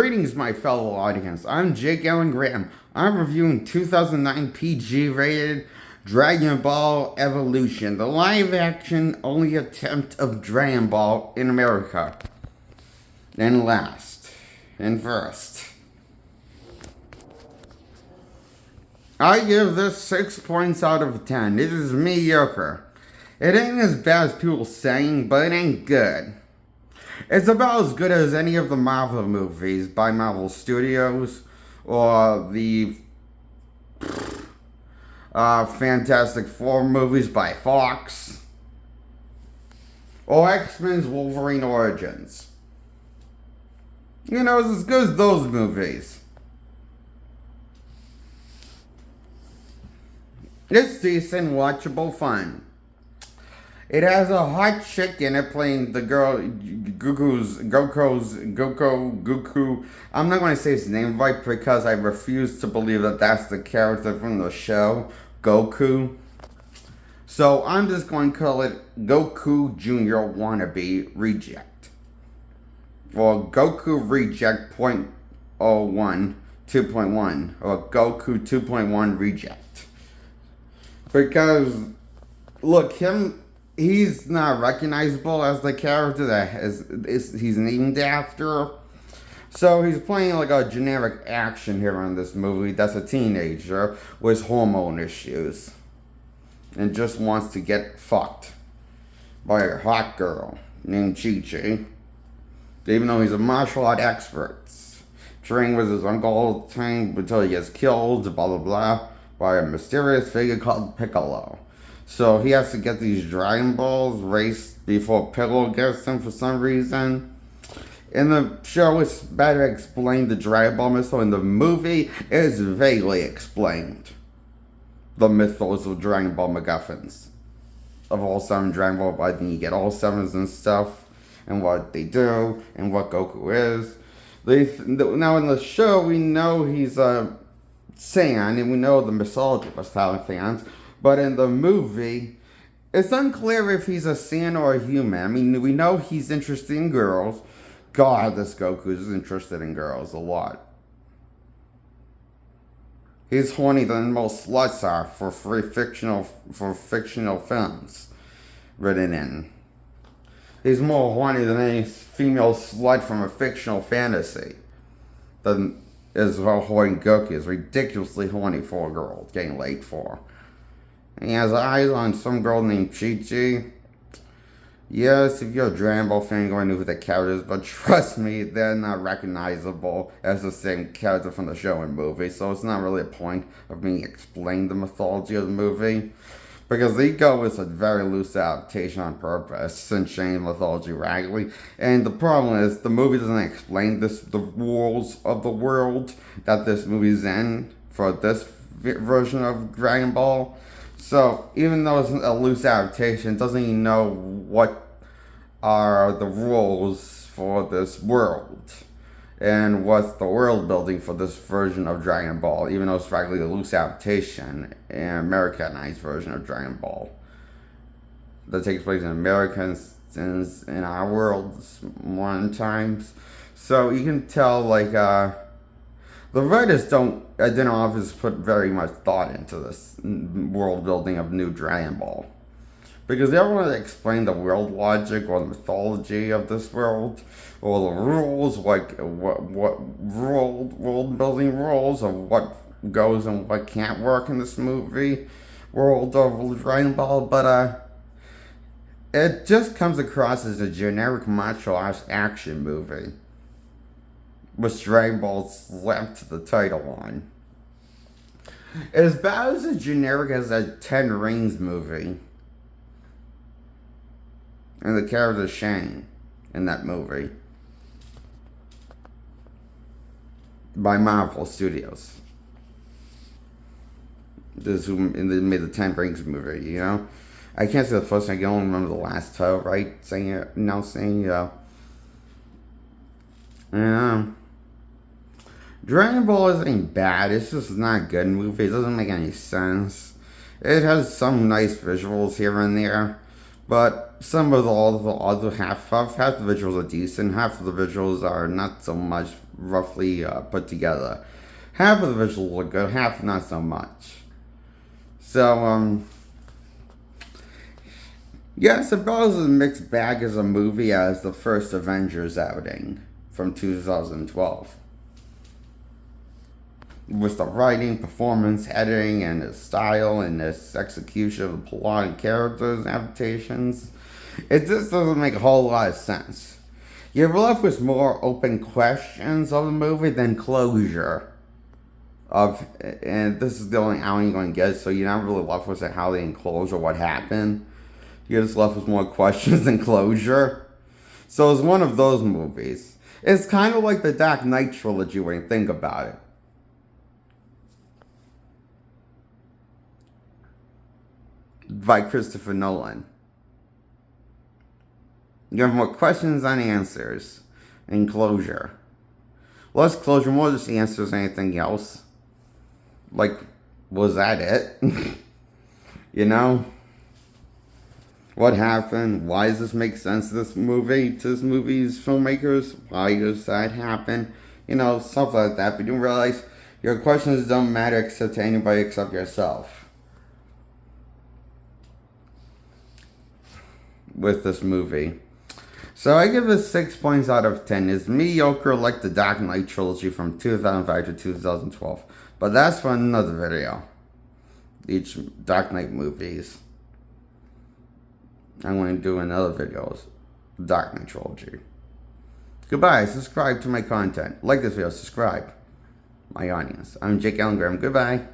Greetings, my fellow audience. I'm Jake Allen Graham. I'm reviewing 2009 PG rated Dragon Ball Evolution, the live action only attempt of Dragon Ball in America. And last, and first, I give this 6 points out of 10. It is mediocre. It ain't as bad as people saying, but it ain't good. It's about as good as any of the Marvel movies by Marvel Studios, or the Fantastic Four movies by Fox, or X-Men's Wolverine Origins. You know, it's as good as those movies. It's decent, watchable fun. It has a hot chick in it playing the girl, Goku. I'm not going to say his name right because I refuse to believe that that's the character from the show, Goku. So I'm just going to call it Goku Jr. Wannabe Reject. Or Goku Reject .01, 2.1, or Goku 2.1 Reject. Because, look, he's not recognizable as the character that he's named after. So he's playing like a generic action hero in this movie that's a teenager with hormone issues and just wants to get fucked by a hot girl named Chi-Chi. Even though he's a martial art expert. Training with his uncle all the time until he gets killed, blah blah blah, by a mysterious figure called Piccolo. So he has to get these Dragon Balls raced before Piccolo gets them for some reason. In the show, it's better explained the Dragon Ball mythos. In the movie, it is vaguely explained. The mythos of Dragon Ball MacGuffins. Of all 7 Dragon Ball, I think you get all 7s and stuff. And what they do, and what Goku is. Now in the show, we know he's a Saiyan, and we know the mythology of Saiyan fans. But in the movie, it's unclear if he's a Saiyan or a human. I mean, we know he's interested in girls. God, this Goku is interested in girls a lot. He's hornier than most sluts are for fictional films written in. He's more horny than any female slut from a fictional fantasy. Than is how horny Goku is. Ridiculously horny for a girl getting laid for. He has eyes on some girl named Chi-Chi. Yes, if you're a Dragon Ball fan, you're going to know who the character is, but trust me, they're not recognizable as the same character from the show and movie, so it's not really a point of me explaining the mythology of the movie. Because they go with a very loose adaptation on purpose and change the mythology radically. And the problem is, the movie doesn't explain the rules of the world that this movie's in for this version of Dragon Ball. So, even though it's a loose adaptation, it doesn't even know what are the rules for this world. And what's the world building for this version of Dragon Ball, even though it's frankly a loose adaptation, an Americanized version of Dragon Ball. That takes place in America and in our world modern times. So you can tell, like, the writers didn't obviously put very much thought into this world building of new Dragon Ball. Because they don't want to explain the world logic or the mythology of this world, or the rules, like what world building rules of what goes and what can't work in this movie world of Dragon Ball. But it just comes across as a generic martial arts action movie, which Dragon Ball slapped the title on. It's about as generic as a Ten Rings movie. And the character Shang in that movie. By Marvel Studios. This is who made the Ten Rings movie, you know? I can't say the first one, I can only remember the last title, right? Dragon Ball isn't bad, it's just not a good movie. It doesn't make any sense. It has some nice visuals here and there, But some of the other half of half the visuals are decent. Half of the visuals are not so much roughly put together. Half of the visuals look good, half not so much. So yeah, I suppose it's a mixed bag as a movie as the first Avengers outing from 2012. With the writing, performance, editing, and the style and this execution of the plot and characters and adaptations, it just doesn't make a whole lot of sense. You're left with more open questions of the movie than closure. And this is the only outing you're going to get, so you're not really left with how they enclose or what happened. You're just left with more questions than closure. So it's one of those movies. It's kind of like the Dark Knight trilogy when you think about it. By Christopher Nolan. You have more questions than answers. And closure. Less closure, more just answers than anything else. Like, was that it? You know? What happened? Why does this make sense to this movie's filmmakers? Why does that happen? You know, stuff like that. But you realize your questions don't matter except to anybody except yourself. With this movie. So I give it 6 points out of 10. It's mediocre like the Dark Knight trilogy from 2005 to 2012. But that's for another video. Each Dark Knight movies. I'm going to do another video. Dark Knight trilogy. Goodbye. Subscribe to my content. Like this video. Subscribe. My audience. I'm Jake Allen Graham. Goodbye.